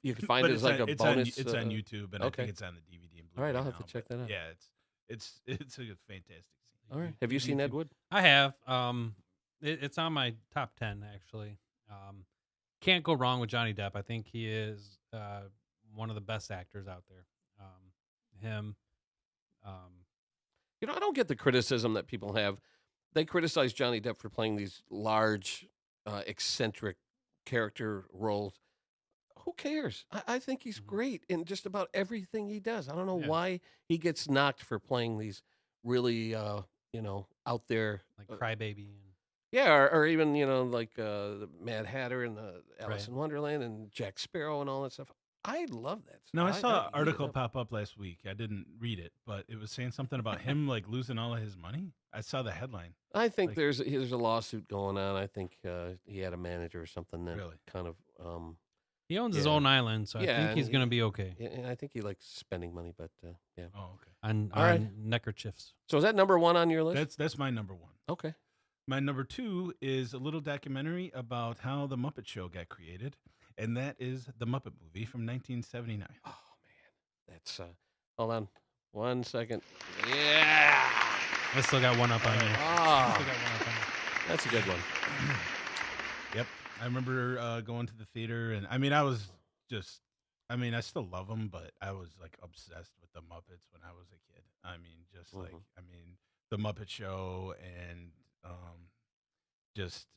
you can find But it as like a it's bonus. it's on YouTube, and I okay. think it's on the DVD and All right, Blu-ray I'll have now, to check but that out. Yeah, it's a fantastic scene. All right. Have you seen Ed Wood? I have. It's on my top 10 actually. Can't go wrong with Johnny Depp. I think he is one of the best actors out there. Him. You know, I don't get the criticism that people have. They criticize Johnny Depp for playing these large, eccentric character roles. Who cares? I think he's great in just about everything he does. I don't know Yeah. why he gets knocked for playing these really, out there. Like Crybaby and Yeah, or even, like the Mad Hatter and the Alice in Wonderland and Jack Sparrow and all that stuff. I love that stuff. No, I saw an eat it article up. pop up last week. I didn't read it, but it was saying something about him like losing all of his money. I saw the headline. I think Like- there's a lawsuit going on. I think he had a manager or something that Really? kind of He owns his Yeah. own island, so I Yeah, think he's and going to be okay. And I think he likes spending money, but yeah. Oh, okay. On All right. neckerchiefs. So is that number 1 on your list? That's my number one. Okay. My number two is a little documentary about how the Muppet Show got created, and that is the Muppet Movie from 1979. Oh man, that's hold on 1 second. Yeah. I still got one up on you. Ah. Still got one up on you. That's a good one. Yep, I remember going to the theater, and I mean, I was just, I mean, I still love them, but I was like obsessed with the Muppets when I was a kid. I mean, just like, I mean, the Muppet Show, and just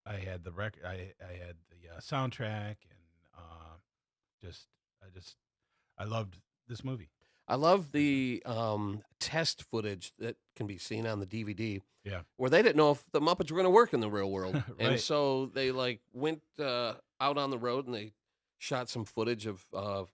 I had the record, I had the soundtrack, and I loved this movie. I love the test footage that can be seen on the DVD. Yeah. Where they didn't know if the Muppets were going to work in the real world, and Right. so they like went out on the road and they shot some footage of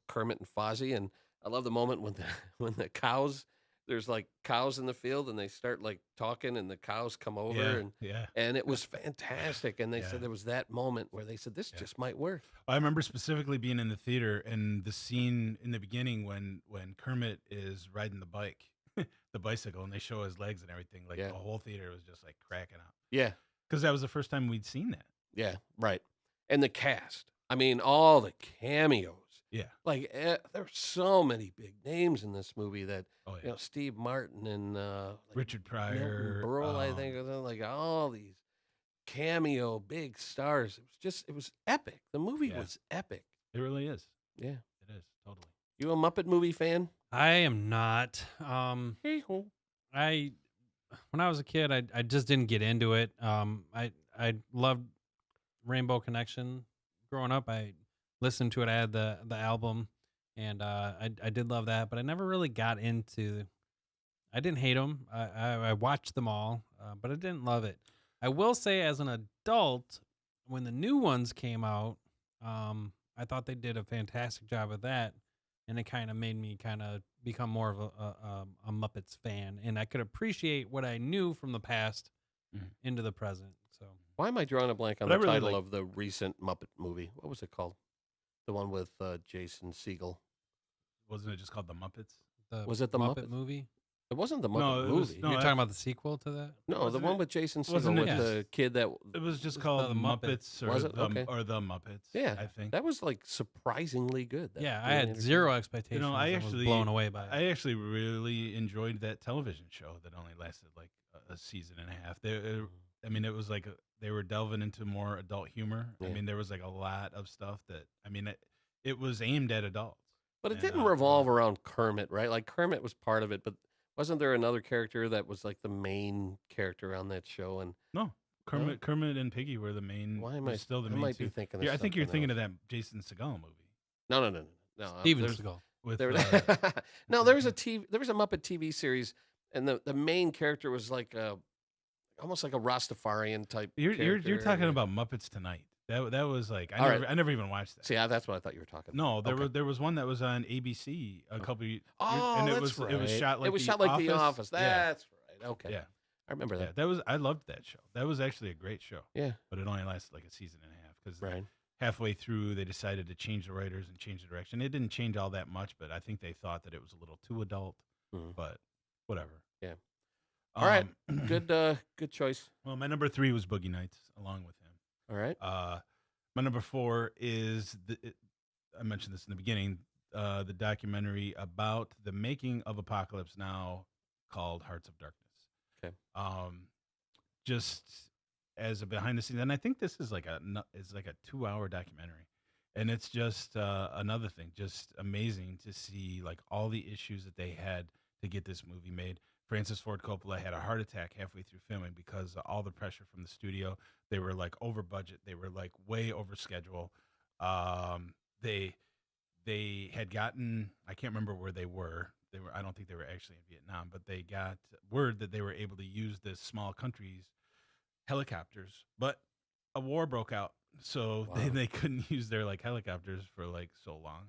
Kermit and Fozzie. And I love the moment when the cows, there's like cows in the field, and they start like talking, and the cows come over, and it was fantastic. And they Yeah. said there was that moment where they said this Yeah. just might work. I remember specifically being in the theater and the scene in the beginning when Kermit is riding the bike, the bicycle, and they show his legs and everything. Like Yeah. the whole theater was just like cracking up Yeah. because that was the first time we'd seen that. Yeah, right. And the cast. I mean, all the cameos. Yeah. Like there's so many big names in this movie that Oh yeah. you know, Steve Martin and like Richard Milton Pryor. Berle, I think, like all these cameo big stars. It was epic. The movie Yeah. was epic. It really is. Yeah. It is totally. You a Muppet movie fan? I am not. Hey-ho. When I was a kid, I just didn't get into it. I loved Rainbow Connection growing up. I listened to it. I had the album, and I did love that, but I never really got into. I didn't hate them. I watched them all, but I didn't love it. I will say, as an adult, when the new ones came out, I thought they did a fantastic job of that, and it kind of made me kind of become more of a Muppets fan, and I could appreciate what I knew from the past Mhm. into the present. So Why am I drawing a blank on But I the really title like- of the recent Muppet movie? What was it called? The one with Jason Segel. Wasn't it just called the Muppets? Was it the Muppet Muppet? movie? It wasn't the Muppet No, it was- movie. no, You're I- talking about the sequel to that? No, the Wasn't one it- with Jason Segel wasn't with it the kid that It was just It's called the Muppets. Muppets, or Was it? Okay. the Muppets. Yeah, I think. that was like surprisingly good. That Yeah, I really had entertaining. zero expectations. I and was actually- blown away by it. I actually really enjoyed that television show that only lasted like a season and a half. I mean, it was like they were delving into more adult humor. I Yeah. mean, there was like a lot of stuff that, I mean, it was aimed at adults. But it And, didn't revolve around Kermit, right? Like Kermit was part of it, but wasn't there another character that was like the main character on that show? And No, Kermit and Piggy were the main. why am were I still the I main might two. be thinking? Yeah, of I think you're something thinking else. of that Jason Segel movie No. Steven there's- Seagal. with. There, no, there was a Muppet TV series, and the main character was like almost like a Rastafarian type. You're character. talking about Muppets Tonight. That was like All right. I never even watched that. See, that's what I thought you were talking. No, about. Okay. there was one that was on ABC a couple. Oh, and it that's was right. it was shot like it was shot like The Office. Yeah. That's right. Okay, Yeah. I remember Yeah, that. I loved that show. That was actually a great show. Yeah, But it only lasted like a season and a half because right. halfway through they decided to change the writers and change the direction. It didn't change all that much, but I think they thought that it was a little too adult. Mhm. But whatever. Yeah. All right. Um, Good choice. Well, my number 3 was Boogie Nights, along with him. All right. My number 4 is I mentioned this in the beginning. The documentary about the making of Apocalypse Now, called Hearts of Darkness. Okay. Just as a behind the scenes, and I think this is like a 2-hour documentary, and it's just another thing, just amazing to see like all the issues that they had to get this movie made. Francis Ford Coppola had a heart attack halfway through filming because of all the pressure from the studio. They were like over budget. They were like way over schedule. They had gotten, I can't remember where they were. I don't think they were actually in Vietnam, but they got word that they were able to use this small country's helicopters, but a war broke out, so Wow. they couldn't use their like helicopters for like so long.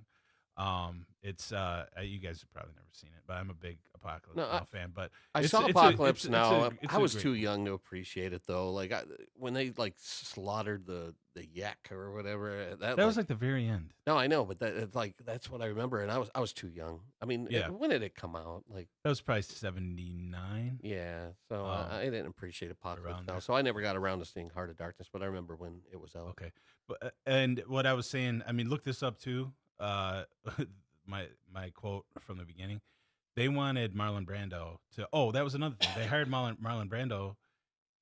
It's you guys have probably never seen it, but I'm a big Apocalypse No, Now fan. But I it's saw a- Apocalypse it's Now. it's I was great too movie. young to appreciate it though. Like when they like slaughtered the the yak or whatever. That was like the very end. no, I know, but that's what I remember, and I was too young. I mean, Yeah. when did it come out? Like, That was probably 79. yeah, so I didn't appreciate Apocalypse around Now, there. so I never got around to seeing Heart of Darkness, but I remember when it was out. Okay, but and what I was saying, I mean, look this up too. My quote from the beginning. They wanted Marlon Brando to. Oh, that was another thing. They hired Marlon Brando,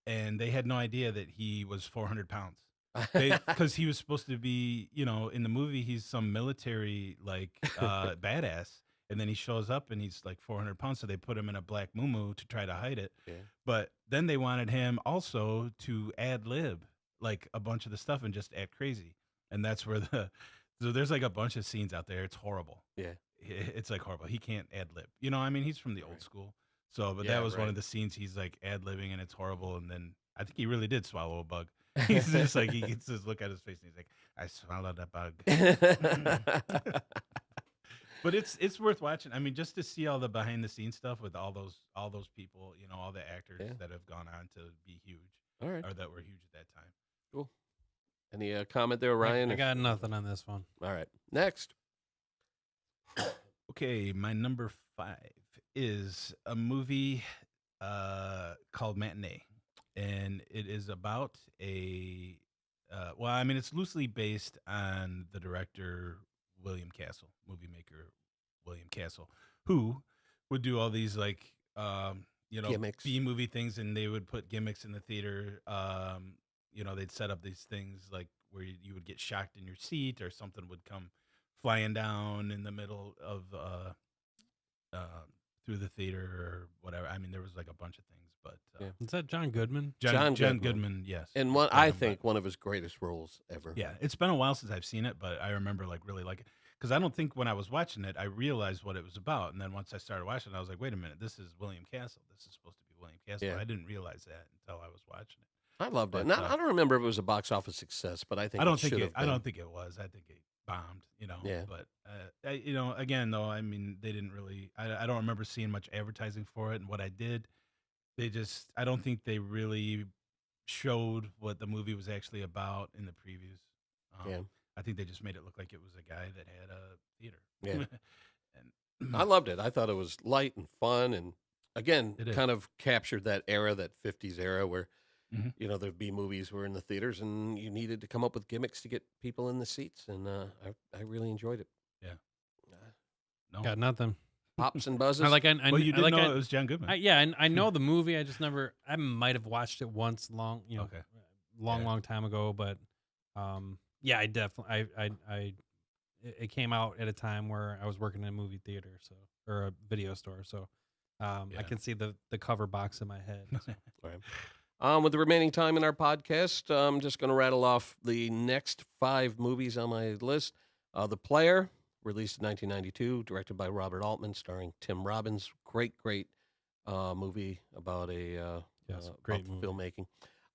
and they had no idea that he was 400 pounds. Because he was supposed to be, in the movie, he's some military badass, and then he shows up and he's like 400 pounds. So they put him in a black muumuu to try to hide it. Yeah. But then they wanted him also to ad lib like a bunch of the stuff and just act crazy, and that's where so there's like a bunch of scenes out there. It's horrible. Yeah. It's like horrible. He can't ad lib. I mean, he's from the old school. So, but Yeah, that was one right. of the scenes he's like ad libbing, and it's horrible. And then I think he really did swallow a bug. He's just like, he gets this look at his face, and he's like, "I swallowed a bug." But it's worth watching. I mean, just to see all the behind the scenes stuff with all those people, all the actors Yeah. that have gone on to be huge All right, or that were huge at that time. cool. Any comment there, Ryan? I got nothing on this one. All right, next. Okay, my number 5 is a movie called Matinee, and it is about a well, I mean, it's loosely based on the director William Castle, movie maker William Castle, who would do all these Gimmicks. B movie things, and they would put gimmicks in the theater. They'd set up these things like where you would get shocked in your seat, or something would come flying down in the middle of through the theater or whatever. I mean, there was like a bunch of things, but Yeah. Is that John Goodman? John John Goodman. Goodman, yes. And what Played I him, think but- one of his greatest roles ever. yeah, it's been a while since I've seen it, but I remember really like it because I don't think when I was watching it I realized what it was about, and then once I started watching it, I was like, wait a minute, this is William Castle. This is supposed to be William Castle. Yeah. I didn't realize that until I was watching it. I loved it. But, I don't remember if it was a box office success, but I think I don't it think should it. have I been. don't think it was. I think it bombed. Yeah. But again though, I mean, they didn't really. I don't remember seeing much advertising for it, and what I did, I don't think they really showed what the movie was actually about in the previews. Yeah. I think they just made it look like it was a guy that had a theater. Yeah. and I loved it. I thought it was light and fun, and again, It is. kind of captured that era, that '50s era, where Mhm. there'd be movies were in the theaters, and you needed to come up with gimmicks to get people in the seats, and I really enjoyed it. Yeah. Uh, no. Got nothing. pops and buzzes. I Well, you didn't know it was John Goodman. I know the movie. I just never. I might have watched it once, long Okay. long Yeah. long time ago. But yeah, I definitely. It came out at a time where I was working in a movie theater, or a video store. So I Yeah. can see the cover box in my head. So. With the remaining time in our podcast, I'm just going to rattle off the next 5 movies on my list. The Player, released in 1992, directed by Robert Altman, starring Tim Robbins. Great movie about Yes, great about movie.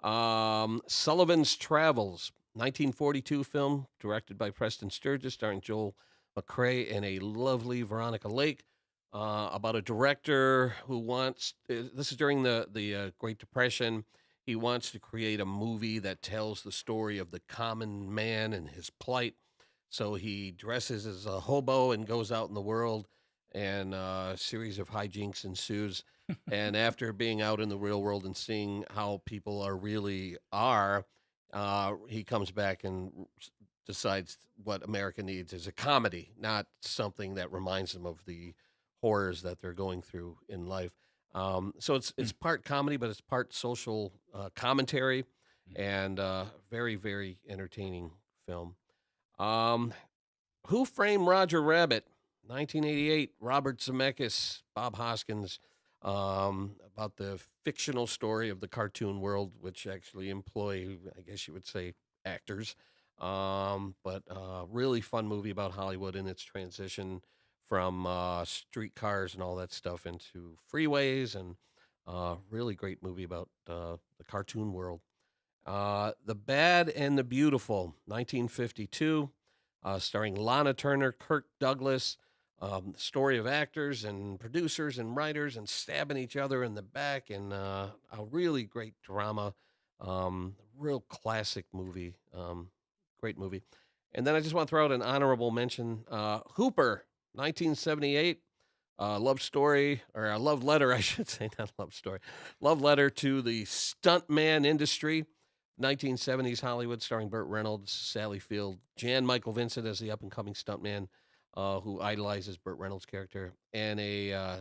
filmmaking. Sullivan's Travels, 1942 film, directed by Preston Sturges, starring Joel McCrea and a lovely Veronica Lake. About a director who wants. This is during the Great Depression. He wants to create a movie that tells the story of the common man and his plight. So he dresses as a hobo and goes out in the world, and a series of hijinks ensues. And after being out in the real world and seeing how people really are, he comes back and decides what America needs is a comedy, not something that reminds them of the horrors that they're going through in life. So it's part comedy, but it's part social commentary, and very, very entertaining film. Who Framed Roger Rabbit, 1988, Robert Zemeckis, Bob Hoskins, about the fictional story of the cartoon world, which actually employ, I guess you would say, actors. But really fun movie about Hollywood and its transition from streetcars and all that stuff into freeways, and really great movie about the cartoon world. The Bad and the Beautiful, 1952, starring Lana Turner, Kirk Douglas. Story of actors and producers and writers and stabbing each other in the back, and a really great drama Real classic movie. Great movie. And then I just want to throw out an honorable mention. Hooper, 1978. Love story, or a love letter, I should say, not love story. Love letter to the stuntman industry. 1970s Hollywood, starring Burt Reynolds, Sally Field, Jan Michael Vincent as the up-and-coming stuntman who idolizes Burt Reynolds' character. And a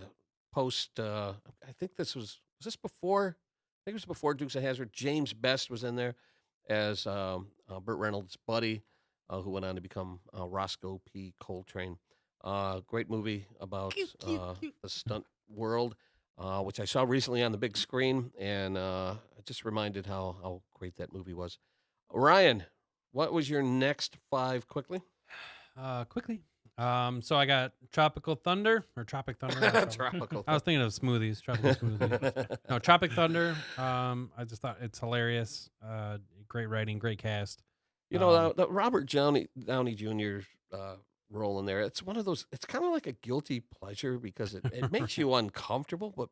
post, I think was this before? I think it was before Dukes of Hazzard. James Best was in there as Burt Reynolds' buddy, who went on to become Roscoe P. Coltrane. Great movie about the stunt world, which I saw recently on the big screen, and it just reminded how great that movie was. Orion, what was your next 5 quickly? Quickly. So I got Tropic Thunder. Tropical. I was thinking of smoothies. Tropical smoothies. No, Tropic Thunder. I just thought it's hilarious. Great writing, great cast. You know, the Robert Downey Jr. Role in there. It's one of those. It's kind of like a guilty pleasure because it makes you uncomfortable, but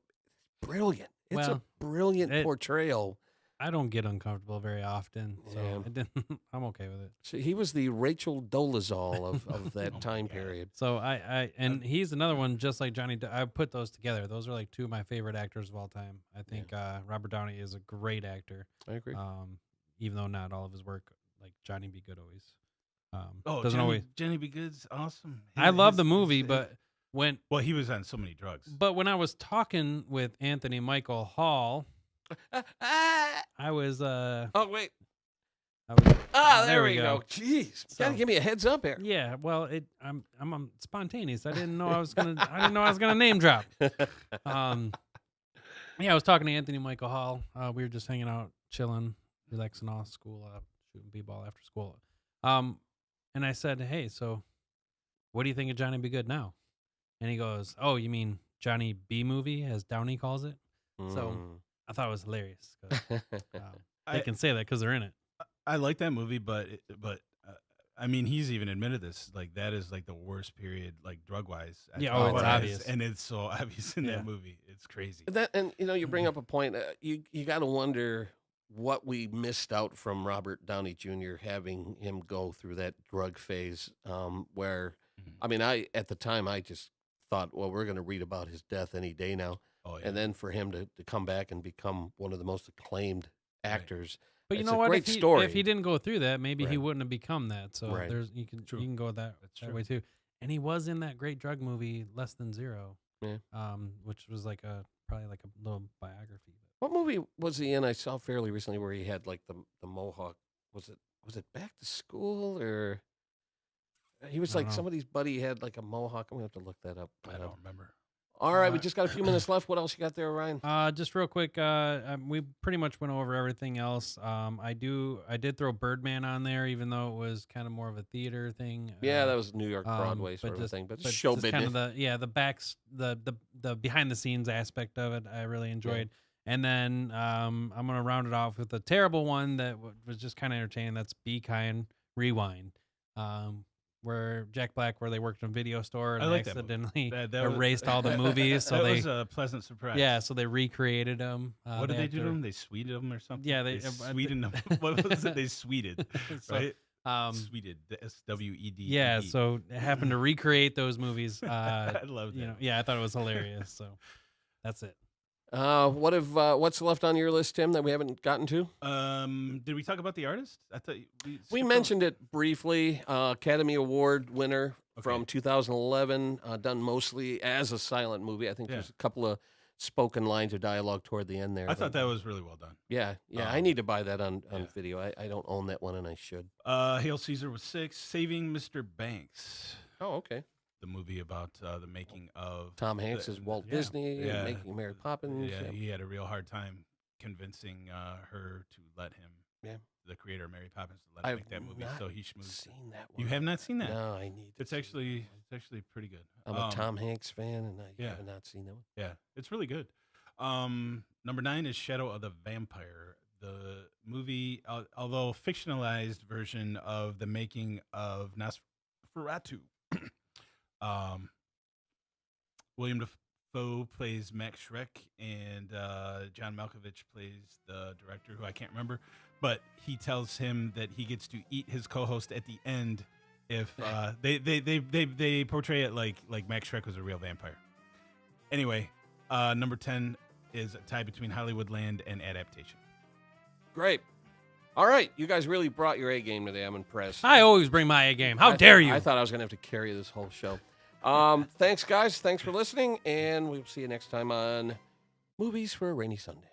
brilliant. It's a brilliant portrayal. I don't get uncomfortable very often, so it didn't. I'm okay with it. So he was the Rachel Dolezal of that time period. So and he's another one just like Johnny. I put those together. Those are like 2 of my favorite actors of all time. I think Robert Downey is a great actor. I agree. Even though not all of his work, like Johnny B. Good always. Johnny B. Good's awesome. I love the movie, but he was on so many drugs. But when I was talking with Anthony Michael Hall, I was oh wait. There we go. Jeez, gotta give me a heads up here. Yeah, well, I'm spontaneous. I didn't know I was gonna name drop. I was talking to Anthony Michael Hall. We were just hanging out, chilling, relaxing off school, shooting b-ball after school. And I said, hey, so what do you think of Johnny B. Good now? And he goes, oh, you mean Johnny B. Movie, as Downey calls it? So I thought it was hilarious. They can say that because they're in it. I like that movie, but I mean, he's even admitted this. Like, that is like the worst period, like drug-wise. It's obvious. And it's so obvious in that movie. It's crazy. And you bring up a point. You got to wonder what we missed out from Robert Downey Jr. having him go through that drug phase, where, I mean, at the time, I just thought, well, we're going to read about his death any day now. Oh, yeah. And then for him to come back and become one of the most acclaimed actors. Right. But you know what? If he didn't go through that, maybe he wouldn't have become that. So you can go that way too. And he was in that great drug movie, Less Than Zero, which was probably like a little biography. What movie was he in? I saw fairly recently where he had like the mohawk. Was it Back to School, or he was like somebody's buddy had like a mohawk? I'm gonna have to look that up. I don't remember. All right, we just got a few minutes left. What else you got there, Ryan? Just real quick, we pretty much went over everything else. I did throw Birdman on there, even though it was kind of more of a theater thing. Yeah, that was New York Broadway sort of thing, but show business. Kind of the behind the scenes aspect of it, I really enjoyed. Yeah. And then I'm gonna round it off with a terrible one that was just kind of entertaining. That's Be Kind, Rewind. Where Jack Black, where they worked in a video store and accidentally erased all the movies. So that was a pleasant surprise. Yeah, so they recreated them. What did they do to them? They sweeted them or something? Yeah, they sweetened them. What was it? They sweeted, right? Sweeted, SWEDED. Yeah, so it happened to recreate those movies. I love that. I thought it was hilarious. So that's it. What's left on your list, Tim, that we haven't gotten to? Did we talk about the artist? I thought we mentioned it briefly. Academy Award winner from 2011, done mostly as a silent movie. I think there's a couple of spoken lines of dialogue toward the end there. I thought that was really well done. Yeah. I need to buy that on video. I don't own that one, and I should. Hail Caesar was 6. Saving Mr. Banks. Oh, okay. The movie about the making of Tom Hanks as Walt Disney, making Mary Poppins. Yeah, he had a real hard time convincing her to let him, the creator of Mary Poppins, to let him make that movie. So he schmoozed. Seen that one? You have not seen that? No, I need. It's actually pretty good. I'm a Tom Hanks fan, and I have not seen that one. Yeah, it's really good. Number 9 is Shadow of the Vampire. The movie, although fictionalized version of the making of Nosferatu. William Dafoe plays Max Schreck, and John Malkovich plays the director, who I can't remember. But he tells him that he gets to eat his co-host at the end if they portray it like Max Schreck was a real vampire. Anyway, number 10 is a tie between Hollywoodland and adaptation. Great. All right, you guys really brought your A game today. I'm impressed. I always bring my A game. How dare you? I thought I was going to have to carry this whole show. Thanks, guys. Thanks for listening, and we'll see you next time on Movies for a Rainy Sunday.